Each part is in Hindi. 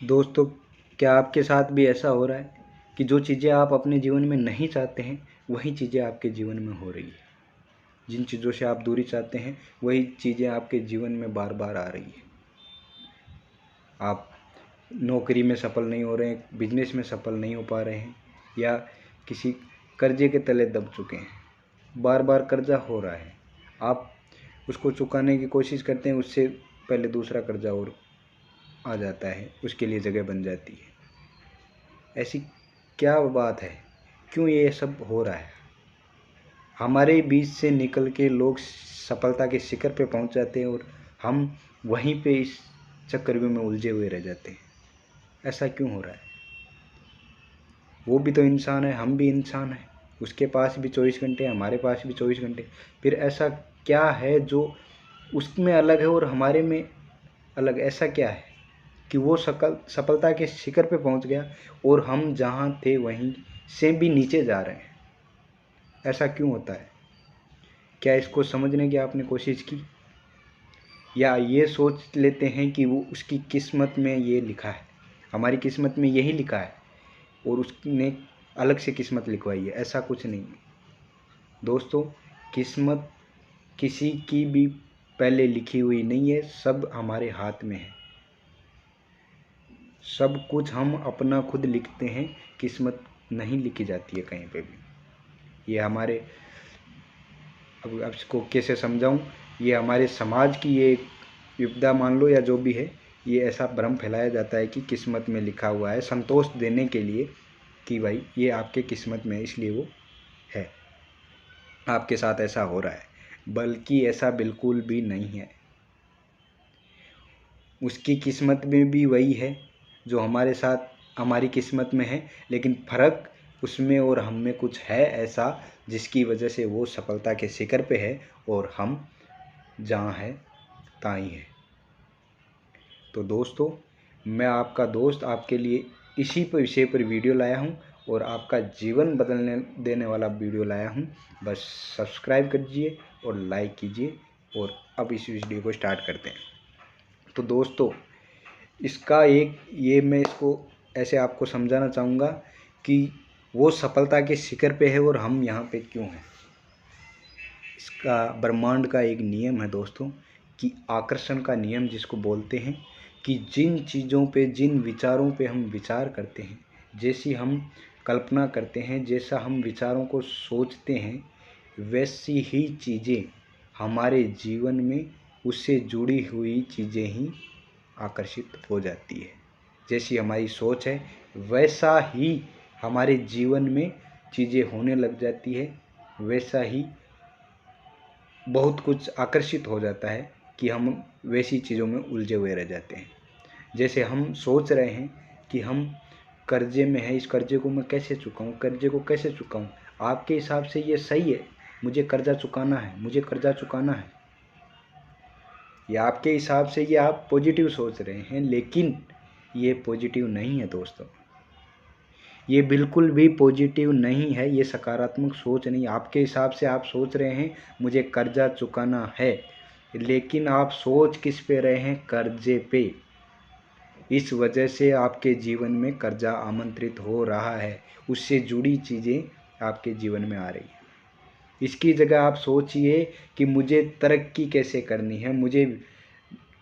दोस्तों, क्या आपके साथ भी ऐसा हो रहा है कि जो चीज़ें आप अपने जीवन में नहीं चाहते हैं वही चीज़ें आपके जीवन में हो रही है? जिन चीज़ों से आप दूरी चाहते हैं वही चीज़ें आपके जीवन में बार बार आ रही है। आप नौकरी में सफल नहीं हो रहे हैं, बिजनेस में सफल नहीं हो पा रहे हैं, या किसी कर्जे के तले दब चुके हैं, बार बार कर्जा हो रहा है, आप उसको चुकाने की कोशिश करते हैं, उससे पहले दूसरा कर्जा और आ जाता है, उसके लिए जगह बन जाती है। ऐसी क्या बात है? क्यों ये सब हो रहा है? हमारे बीच से निकल के लोग सफलता के शिखर पे पहुंच जाते हैं और हम वहीं पे इस चक्रव्यूह में उलझे हुए रह जाते हैं। ऐसा क्यों हो रहा है? वो भी तो इंसान है, हम भी इंसान हैं, उसके पास भी 24 घंटे, हमारे पास भी 24 घंटे। फिर ऐसा क्या है जो उसमें अलग है और हमारे में अलग? ऐसा क्या है कि वो सफलता के शिखर पे पहुंच गया और हम जहाँ थे वहीं से भी नीचे जा रहे हैं? ऐसा क्यों होता है? क्या इसको समझने की आपने कोशिश की? या ये सोच लेते हैं कि वो उसकी किस्मत में ये लिखा है, हमारी किस्मत में यही लिखा है और उसने अलग से किस्मत लिखवाई है? ऐसा कुछ नहीं है दोस्तों। किस्मत किसी की भी पहले लिखी हुई नहीं है, सब हमारे हाथ में है। सब कुछ हम अपना खुद लिखते हैं, किस्मत नहीं लिखी जाती है कहीं पे भी। ये हमारे, अब इसको कैसे समझाऊं, ये हमारे समाज की ये विपदा मान लो या जो भी है, ये ऐसा भ्रम फैलाया जाता है कि किस्मत में लिखा हुआ है, संतोष देने के लिए कि भाई ये आपके किस्मत में है इसलिए वो है। आपके साथ ऐसा हो रहा है, बल्कि ऐसा बिल्कुल भी नहीं है। उसकी किस्मत में भी वही है जो हमारे साथ हमारी किस्मत में है, लेकिन फ़र्क उसमें और हम में कुछ है ऐसा जिसकी वजह से वो सफलता के शिखर पे है और हम जहाँ हैं तहाँ ही है। तो दोस्तों, मैं आपका दोस्त आपके लिए इसी पर विषय पर वीडियो लाया हूँ और आपका जीवन बदलने देने वाला वीडियो लाया हूँ। बस सब्सक्राइब कीजिए और लाइक कीजिए। और अब इस वीडियो को स्टार्ट करते हैं। तो दोस्तों, इसका एक ये मैं इसको ऐसे आपको समझाना चाहूँगा कि वो सफलता के शिखर पे है और हम यहाँ पे क्यों हैं। इसका ब्रह्मांड का एक नियम है दोस्तों, कि आकर्षण का नियम जिसको बोलते हैं, कि जिन चीज़ों पे, जिन विचारों पे हम विचार करते हैं, जैसी हम कल्पना करते हैं, जैसा हम विचारों को सोचते हैं, वैसी ही चीज़ें हमारे जीवन में उससे जुड़ी हुई चीज़ें ही आकर्षित हो जाती है। जैसी हमारी सोच है वैसा ही हमारे जीवन में चीज़ें होने लग जाती है, वैसा ही बहुत कुछ आकर्षित हो जाता है कि हम वैसी चीज़ों में उलझे हुए रह जाते हैं। जैसे हम सोच रहे हैं कि हम कर्जे में हैं, इस कर्जे को मैं कैसे चुकाऊं, कर्जे को कैसे चुकाऊं। आपके हिसाब से ये सही है, मुझे कर्जा चुकाना है, मुझे कर्जा चुकाना है, या आपके हिसाब से ये आप पॉजिटिव सोच रहे हैं, लेकिन ये पॉजिटिव नहीं है दोस्तों। ये बिल्कुल भी पॉजिटिव नहीं है, ये सकारात्मक सोच नहीं। आपके हिसाब से आप सोच रहे हैं मुझे कर्जा चुकाना है, लेकिन आप सोच किस पे रहे हैं? कर्जे पे। इस वजह से आपके जीवन में कर्जा आमंत्रित हो रहा है, उससे जुड़ी चीज़ें आपके जीवन में आ रही है। इसकी जगह आप सोचिए कि मुझे तरक्की कैसे करनी है, मुझे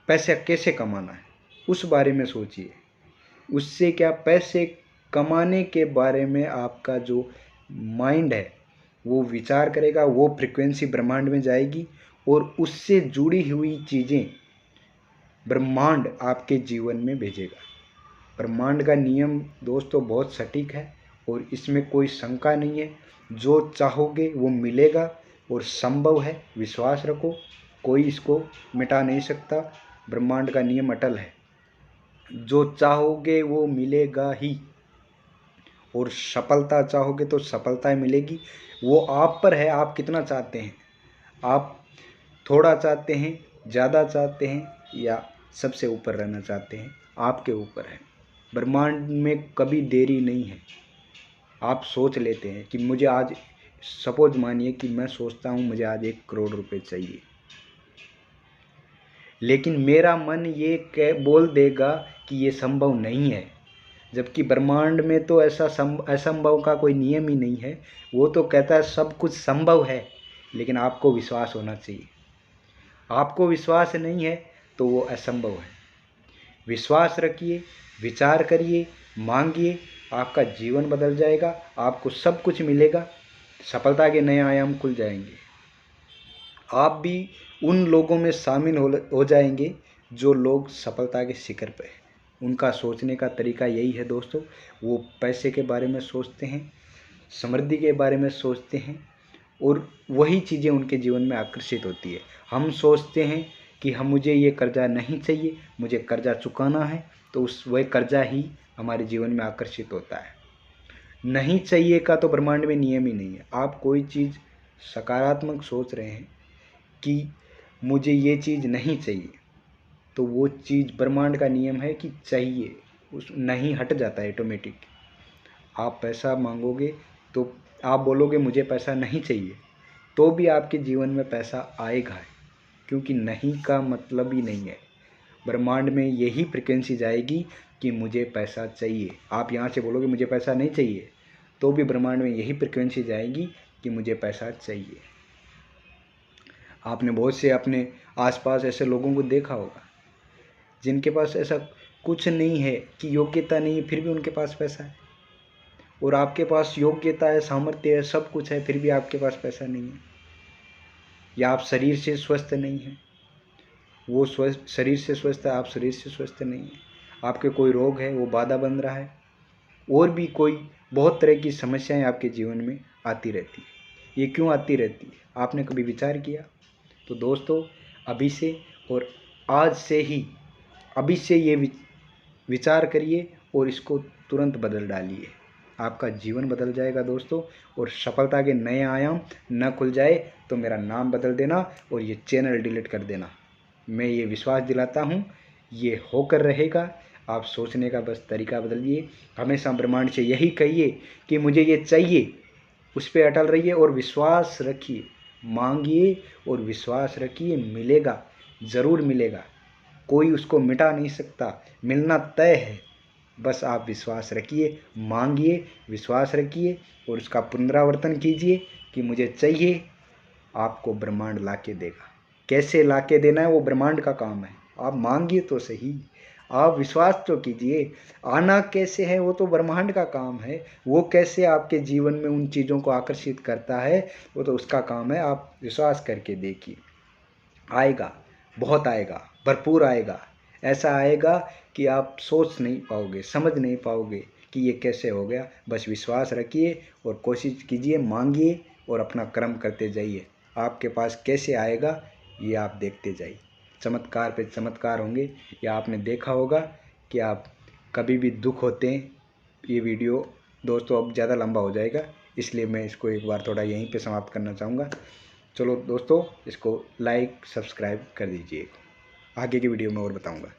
पैसा कैसे कमाना है, उस बारे में सोचिए। उससे क्या, पैसे कमाने के बारे में आपका जो माइंड है वो विचार करेगा, वो फ्रिक्वेंसी ब्रह्मांड में जाएगी और उससे जुड़ी हुई चीज़ें ब्रह्मांड आपके जीवन में भेजेगा। ब्रह्मांड का नियम दोस्तों बहुत सटीक है और इसमें कोई शंका नहीं है। जो चाहोगे वो मिलेगा और संभव है, विश्वास रखो, कोई इसको मिटा नहीं सकता। ब्रह्मांड का नियम अटल है, जो चाहोगे वो मिलेगा ही। और सफलता चाहोगे तो सफलता मिलेगी, वो आप पर है, आप कितना चाहते हैं। आप थोड़ा चाहते हैं, ज़्यादा चाहते हैं, या सबसे ऊपर रहना चाहते हैं, आपके ऊपर है। ब्रह्मांड में कभी देरी नहीं है। आप सोच लेते हैं कि मुझे आज, सपोज मानिए कि मैं सोचता हूँ मुझे आज 1 करोड़ रुपए चाहिए, लेकिन मेरा मन ये बोल देगा कि ये संभव नहीं है, जबकि ब्रह्मांड में तो ऐसा असंभव का कोई नियम ही नहीं है। वो तो कहता है सब कुछ संभव है, लेकिन आपको विश्वास होना चाहिए। आपको विश्वास नहीं है तो वो असंभव है। विश्वास रखिए, विचार करिए, मांगिए, आपका जीवन बदल जाएगा, आपको सब कुछ मिलेगा, सफलता के नए आयाम खुल जाएंगे। आप भी उन लोगों में शामिल हो जाएंगे जो लोग सफलता के शिखर पर हैं। उनका सोचने का तरीका यही है दोस्तों, वो पैसे के बारे में सोचते हैं, समृद्धि के बारे में सोचते हैं, और वही चीज़ें उनके जीवन में आकर्षित होती है। हम सोचते हैं कि मुझे ये कर्जा नहीं चाहिए, मुझे कर्जा चुकाना है, तो वह कर्जा ही हमारे जीवन में आकर्षित होता है। नहीं चाहिए का तो ब्रह्मांड में नियम ही नहीं है। आप कोई चीज़ सकारात्मक सोच रहे हैं कि मुझे ये चीज़ नहीं चाहिए, तो वो चीज़ ब्रह्मांड का नियम है कि चाहिए, उस नहीं हट जाता है ऑटोमेटिक। आप पैसा मांगोगे तो आप बोलोगे मुझे पैसा नहीं चाहिए, तो भी आपके जीवन में पैसा आएगा, क्योंकि नहीं का मतलब ही नहीं है। ब्रह्मांड में यही फ्रिक्वेंसी जाएगी कि मुझे पैसा चाहिए। आप यहाँ से बोलोगे मुझे पैसा नहीं चाहिए, तो भी ब्रह्मांड में यही फ्रिक्वेंसी जाएगी कि मुझे पैसा चाहिए। आपने बहुत से अपने आसपास ऐसे लोगों को देखा होगा जिनके पास ऐसा कुछ नहीं है, कि योग्यता नहीं है, फिर भी उनके पास पैसा है। और आपके पास योग्यता है, सामर्थ्य है, सब कुछ है, फिर भी आपके पास पैसा नहीं है। या आप शरीर से स्वस्थ नहीं हैं, वो स्वस्थ शरीर से स्वस्थ है, आप शरीर से स्वस्थ नहीं हैं। आपके कोई रोग है, वो बाधा बन रहा है, और भी कोई बहुत तरह की समस्याएं आपके जीवन में आती रहती है। ये क्यों आती रहती है, आपने कभी विचार किया? तो दोस्तों, अभी से और आज से ही अभी से ये विचार करिए और इसको तुरंत बदल डालिए। आपका जीवन बदल जाएगा दोस्तों, और सफलता के नए आयाम न खुल जाए तो मेरा नाम बदल देना और ये चैनल डिलीट कर देना। मैं ये विश्वास दिलाता हूँ, ये होकर रहेगा। आप सोचने का बस तरीका बदलिए। हमेशा ब्रह्मांड से यही कहिए कि मुझे ये चाहिए, उस पर अटल रहिए और विश्वास रखिए। मांगिए और विश्वास रखिए, मिलेगा, ज़रूर मिलेगा। कोई उसको मिटा नहीं सकता, मिलना तय है। बस आप विश्वास रखिए, मांगिए, विश्वास रखिए और उसका पुनरावर्तन कीजिए कि मुझे चाहिए। आपको ब्रह्मांड ला के देगा। कैसे ला के देना है वो ब्रह्मांड का काम है। आप मांगिए तो सही, आप विश्वास तो कीजिए। आना कैसे है वो तो ब्रह्मांड का काम है। वो कैसे आपके जीवन में उन चीज़ों को आकर्षित करता है वो तो उसका काम है। आप विश्वास करके देखिए, आएगा, बहुत आएगा, भरपूर आएगा। ऐसा आएगा कि आप सोच नहीं पाओगे, समझ नहीं पाओगे कि ये कैसे हो गया। बस विश्वास रखिए और कोशिश कीजिए, मांगिए और अपना कर्म करते जाइए। आपके पास कैसे आएगा ये आप देखते जाइए। चमत्कार पे चमत्कार होंगे। या आपने देखा होगा कि आप कभी भी दुख होते हैं। ये वीडियो दोस्तों अब ज़्यादा लंबा हो जाएगा, इसलिए मैं इसको एक बार थोड़ा यहीं पे समाप्त करना चाहूँगा। चलो दोस्तों, इसको लाइक सब्सक्राइब कर दीजिए। आगे की वीडियो में और बताऊँगा।